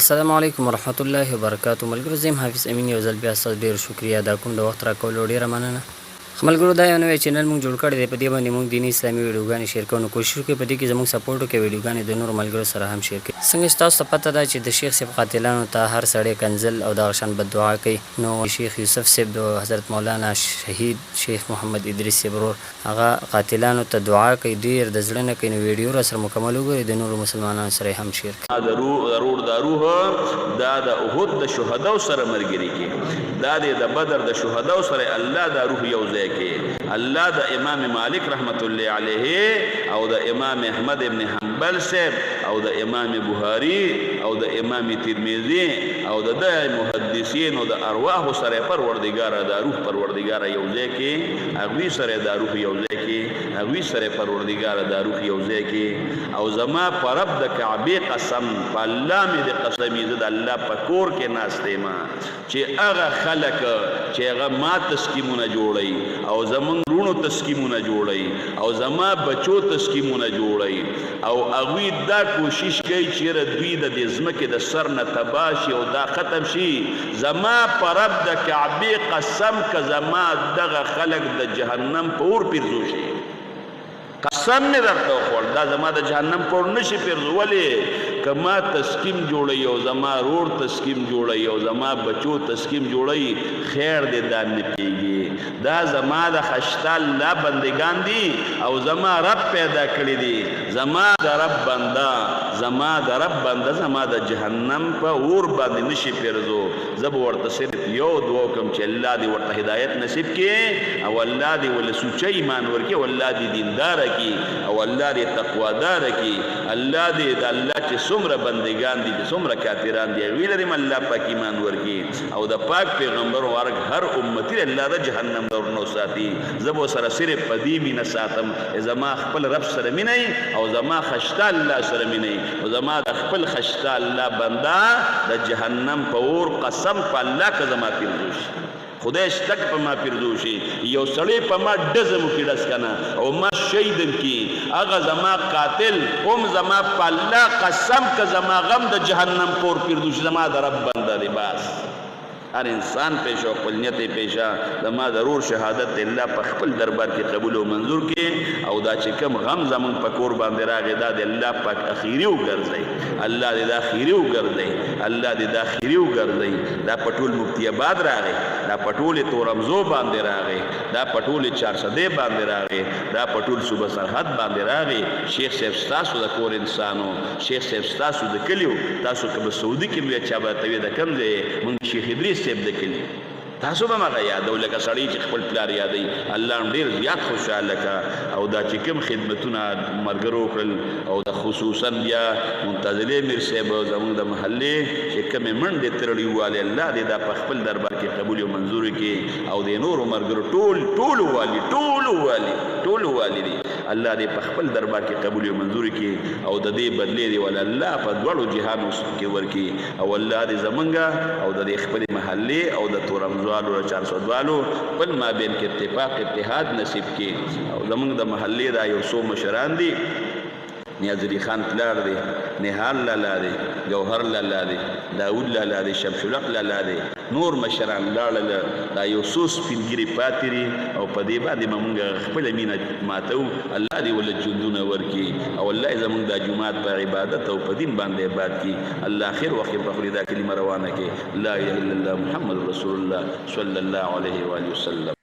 السلام علیکم ورحمت الله وبرکاتو. ملګرو زه یم حافظ امین یو ځل بیا ستاسو ډېر شکریا ادا کوم د وخت راکولو ډېره مننه. ملګرو دا یو نوی چینل موږ جوړ کړی دی، په دې باندې موږ دیني اسلامي ویډیوګانې شیر کوو. نو کوشش وکړئ په دې کې زموږ سپورټ وکړئ، ویډیوګانې د نورو ملګرو سره هم شیر کړئ. څنګه چې تاسو ته پته ده چې د شیخ صاحب قاتلانو ته هر سړی کنځل او دغه شان بددعا کوي، نو شیخ یوسف صاحب د حضرت مولانا شهید شیخ محمد ادریس صاحب ورور هغه قاتلانو ته دعا کوي، ډېر د زړه نه کوي. نو ویډیو را سره مکمل وګورئ، د نورو مسلمانانو سره هم شیر کړئ. دا روح دا د احد د شهداو سره ملګری کې، دا د بدر د شهداو سره الله دا روح یو ځای کې. الله د امام مالک رحمت الله علیه او د امام احمد ابن حنبل صاحب او د امام بخاری او د امام ترمذی او د محدثین او د ارواح سره پروردگار دا روح پروردگار یو ځای کې، هغوی سره دا روح یو ځای کې، هغوی سره پروردگار دا روح یو ځای کې. او زما په رب د کعبې قسم، په الله مې د قسمې زه د الله په کور کې ناست یم چې هغه خلک چې هغه ما تسکیمونه جوړوي او زمونږ رونو تسکیمونه جوړوي او زما بچو تسکیمونه جوړوي او هغوی دا کوشش کوي چې دوی د دې ځمکې د سر نه تباه شي او دا ختم شي. زما په رب د کعبې قسم که زما دغه خلک د جهنم په اور پیرزو شي، قسم مې درته وخوړ دا زما د جهنم په اور نشي پیرزو. ولې که ما تسکیم جوړوي او زما رور تسکیم جوړوي او زما بچو تسکیم جوړوي، خیر دې دا نه پیږي. دا زما د خشته الله بندگان دي او زما رب پیدا کړي دي. زما د رب بنده زما د رب بنده زما د جهنم په اور باندې نشي پیرزو. زه به ورته صرف یو دعا کوم چې الله دې ورته هدایت نصیب کړي او الله دې ولې سوچه ایمان ورکړي او الله دې دیندار کړي او الله دې تقوادار کړي. الله دې د الله چې څومره بندگان دي، څومره کافران دي، هغوی لري الله پاک ایمان ورکړي او د پاک پیغمبر ورک هر امتي الله د جهنم د اور نه وساتي. زه به سره صرف په دې مینه ساتم، زما خپل رب سره مینه او زما خشته الله سره مینه او زما د خپل خشته الله بنده د جهنم په اور قسم په الله که زما پیرزو شي، خدای شتک په ما پیرزو شي، یو سړی په ما ډزم وکړي ډز کنه او ما شهیدم کی، هغه زما قاتل هم زما په الله قسم که زما غم د جهنم پور پیرزو شي، زما د رب بنده دی. بس هر انسان پیش او خپل نیت پیشه زما ضرور شهادت الله په خپل دربار کې قبول او منظور کې او دا چې کوم غم زمون په کور باندې راغی دا د الله پاک اخیری وګرځي. الله دې دا اخیری وګرځي، الله دې دا اخیری وګرځي. دا پټول مفتی آباد راغی، دا پټول تورمزو باندې راغی، دا پټول 400 باندې راغی، دا پټول صوبه سرحد باندې راغی. شیخ صاحب ستاسو د کور انسانو، شیخ صاحب ستاسو د کلیو، تاسو که په سعودي کې لوی چا به توی د کم دی مونږ شیخ ادریس صاحب د کلی تاسو به مغه یادو لکه سړی چې خپل پلار یادوي. الله هم ډېر زیات خوشحاله کا او دا چې کوم خدمتونه ملګرو کړل او د خصوصا بیا منتظر میر صاحب زموږ د محلې چې کومې منډې ترړي والي الله دې دا په خپل دربار کې قبول او منظور کړي او د نورو ملګرو ټول والي دي الله دې په خپل دربار کې قبول او منظور کړي او د دې بدلې دی ول الله په دوړو جهان کې ورکي او الله دې زمونږه او د خپل محلې او د تورمزو والو 400 والو بل ما بین کې اتفاق اتحاد نصیب کی. او زمونږ د محلې دا یو څو مشران دي، نیاز علي خان پلار دی، نهال لالا دی، جوهر لالا دی، داود لالا دی، شمشلق لالا دی، نور مشران لاړل. دا یو څو سپینګیري پاتې دي او په دې باندې مونږ خپل مینه ماتو. الله دې ول جندونه ورکي او الله زمونږ د جمعات په عبادت او په دین باندې عبادت کی. الله خیر وخت په خپل دا کلمه روانه کې لا اله الا الله محمد رسول الله صلی الله علیه و آله وسلم.